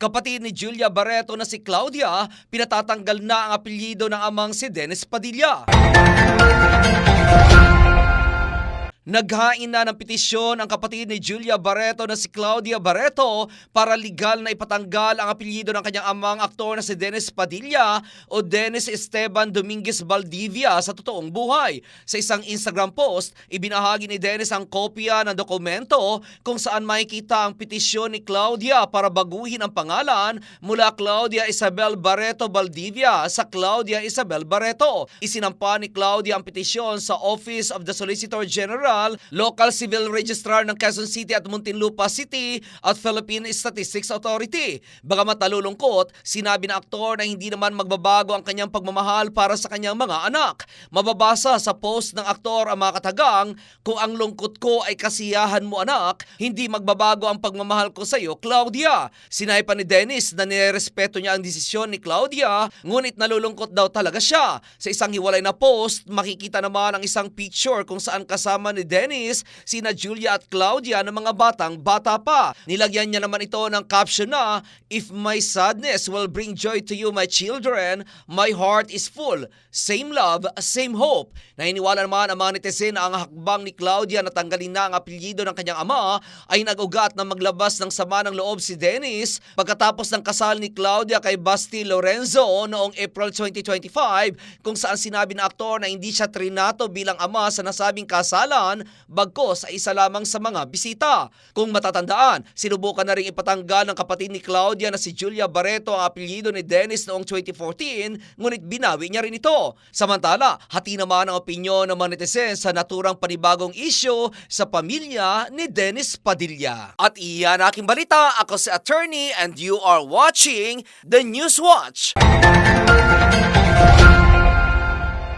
Kapatid ni Julia Barreto na si Claudia, pinatatanggal na ang apelyido ng amang si Dennis Padilla. Naghain na ng petisyon ang kapatid ni Julia Barreto na si Claudia Barreto para legal na ipatanggal ang apelyido ng kanyang amang aktor na si Dennis Padilla o Dennis Esteban Dominguez Valdivia sa totoong buhay. Sa isang Instagram post, ibinahagi ni Dennis ang kopya ng dokumento kung saan makikita ang petisyon ni Claudia para baguhin ang pangalan mula Claudia Isabel Barreto Valdivia sa Claudia Isabel Barreto. Isinampa ni Claudia ang petisyon sa Office of the Solicitor General, Local Civil Registrar ng Quezon City at Muntinlupa City at Philippine Statistics Authority. Bagamat nalulungkot, sinabi ng aktor na hindi naman magbabago ang kanyang pagmamahal para sa kanyang mga anak. Mababasa sa post ng aktor ang mga katagang, "Kung ang lungkot ko ay kasiyahan mo anak, hindi magbabago ang pagmamahal ko sa iyo, Claudia." Sinabi pa ni Dennis na nirespeto niya ang desisyon ni Claudia, ngunit nalulungkot daw talaga siya. Sa isang hiwalay na post, makikita naman ang isang picture kung saan kasama ni Dennis, sina Julia at Claudia ng mga bata pa. Nilagyan niya naman ito ng caption na, "If my sadness will bring joy to you, my children, my heart is full. Same love, same hope." Naniniwala naman ang mga netizen na ang hakbang ni Claudia na tanggalin na ang apelyido ng kanyang ama ay nag-ugat na maglabas ng sama ng loob si Dennis pagkatapos ng kasal ni Claudia kay Basti Lorenzo noong April 2025, kung saan sinabi ng aktor na hindi siya trinato bilang ama sa nasabing kasalan, bagkos ay isa lamang sa mga bisita. Kung matatandaan, sinubukan na rin ipatanggal ng kapatid ni Claudia na si Julia Barreto ang apelyido ni Dennis noong 2014, ngunit binawi niya rin ito. Samantala, hati naman ang opinyon ng mga netizen sa naturang panibagong issue sa pamilya ni Dennis Padilla. At iyan aking balita, ako si Attorney and you are watching The News Watch.